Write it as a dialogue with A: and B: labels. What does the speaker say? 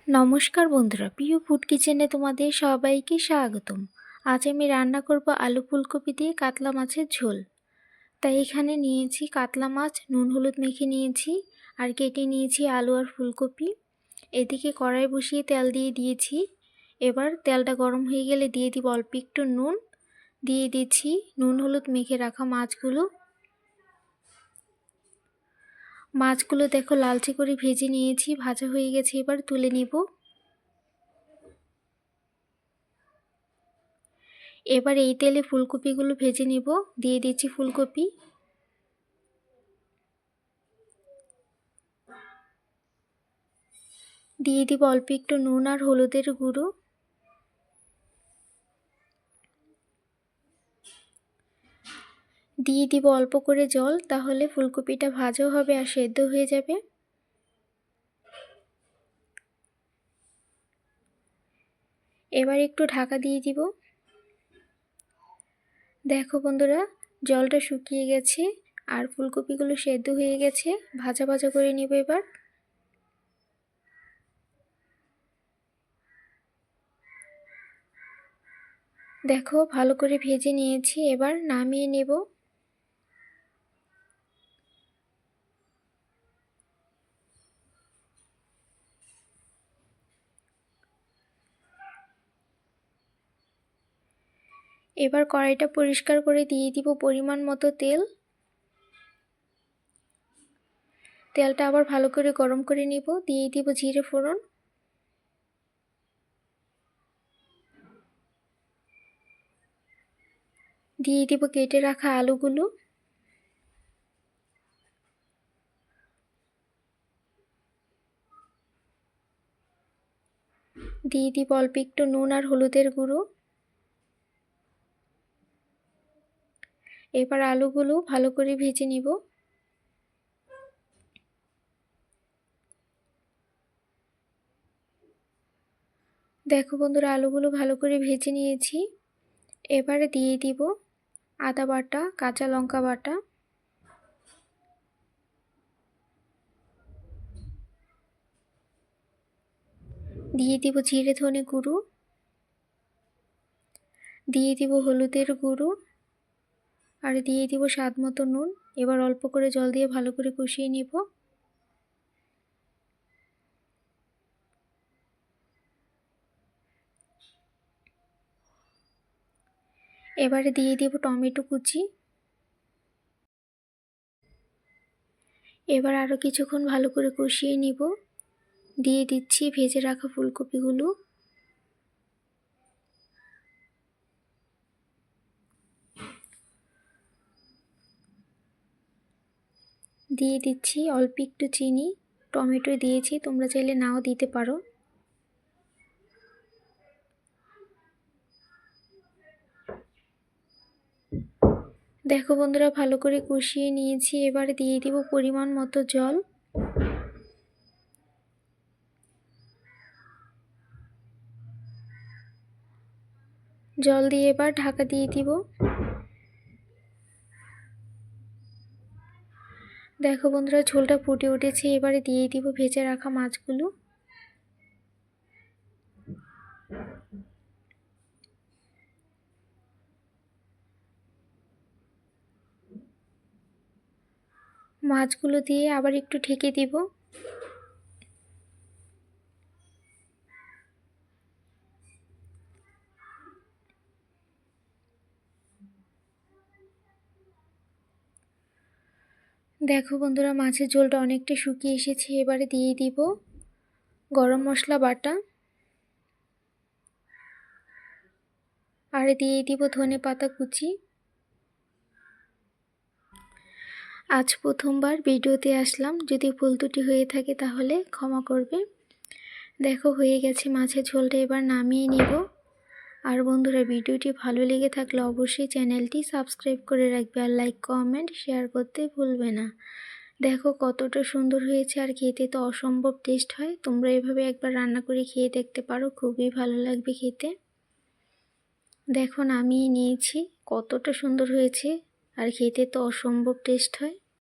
A: নমস্কার বন্ধুরা, প্রিয় ফুড কিচেনে তোমাদের সবাইকে স্বাগতম। আজ আমি রান্না করব আলু ফুলকপি দিয়ে কাতলা মাছের ঝোল। তাই এখানে নিয়েছি কাতলা মাছ, নুন হলুদ মেখে নিয়েছি আর কেটে নিয়েছি আলু আর ফুলকপি। এদিকে কড়াই বসিয়ে তেল দিয়ে দিয়েছি। এবার তেলটা গরম হয়ে গেলে দিয়ে দিব অল্প একটু নুন, দিয়ে দিচ্ছি নুন হলুদ মেখে রাখা মাছগুলো দেখো লালচে করে ভেজে নিয়েছি, ভাজা হয়ে গেছে, এবার তুলে নিব। এবার এই তেলে ফুলকপিগুলো ভেজে নিব। দিয়ে দিচ্ছি ফুলকপি, দিয়ে দিব অল্প একটু নুন আর হলুদের গুঁড়ো, দিয়ে দিব অল্প করে জল, তাহলে ফুলকপিটা ভাজাও হবে আর সেদ্ধ হয়ে যাবে। এবার একটু ঢাকা দিয়ে দিব। দেখো বন্ধুরা, জলটা শুকিয়ে গেছে আর ফুলকপিগুলো সেদ্ধ হয়ে গেছে। ভাজা ভাজা করে নিব এবার। দেখো ভালো করে ভেজে নিয়েছি, এবার নামিয়ে নেব। এবার কড়াইটা পরিষ্কার করে দিয়ে দিব পরিমাণ মতো তেল। তেলটা আবার ভালো করে গরম করে নিব। দিয়ে দিব জিরে ফোড়ন, দিয়ে দিব কেটে রাখা আলুগুলো, দিয়ে দিব অল্প একটু নুন আর হলুদের গুঁড়ো। এবার আলুগুলো ভালো করে ভেজে নিব। দেখো বন্ধুরা, আলুগুলো ভালো করে ভেজে নিয়েছি। এবারে দিয়ে দিব আদা বাটা, কাঁচা লঙ্কা বাটা, দিয়ে দিব জিরে ধনে গুঁড়ো, দিয়ে দিব হলুদের গুঁড়ো আর দিয়ে দিব স্বাদ মতো নুন। এবার অল্প করে জল দিয়ে ভালো করে কষিয়ে নেব। এবারে দিয়ে দিব টমেটো কুচি। এবার আরও কিছুক্ষণ ভালো করে কষিয়ে নিব। দিয়ে দিচ্ছি ভেজে রাখা ফুলকপিগুলো, দিয়ে দিচ্ছি অল্প একটু চিনি। টমেটো দিয়েছি, তোমরা চাইলে নাও দিতে পারো। দেখো বন্ধুরা, ভালো করে কষিয়ে নিয়েছি। এবার দিয়ে দিব পরিমাণ মতো জল। জল দিয়ে এবার ঢাকা দিয়ে দিব। দেখো বন্ধুরা, ঝোলটা ফুটে উঠেছে। এবারে দিয়ে দিব ভেজে রাখা মাছগুলো। মাছগুলো দিয়ে আবার একটু ঢেকে দিব। দেখো বন্ধুরা, মাছের ঝোলটা অনেকটা শুকিয়ে এসেছে। এবারে দিয়ে দিব গরম মশলা বাটা আর দিয়ে দিব ধনে পাতা কুচি। আজ প্রথমবার ভিডিওতে আসলাম, যদি ভুল ত্রুটি হয়ে থাকে তাহলে ক্ষমা করবে। দেখো হয়ে গেছে মাছের ঝোলটা, এবার নামিয়ে নিব। আর বন্ধুরা, ভিডিওটি ভালো লেগে থাকলে অবশ্যই চ্যানেলটি সাবস্ক্রাইব করে রাখবে আর লাইক কমেন্ট শেয়ার করতে ভুলবে না। দেখো কতটা সুন্দর হয়েছে আর খেতে তো অসম্ভব টেস্ট হয়। তোমরা এভাবে একবার রান্না করে খেয়ে দেখতে পারো, খুবই ভালো লাগবে খেতে। দেখো নামিয়ে নিয়েছি, কতটা সুন্দর হয়েছে আর খেতে তো অসম্ভব টেস্ট হয়।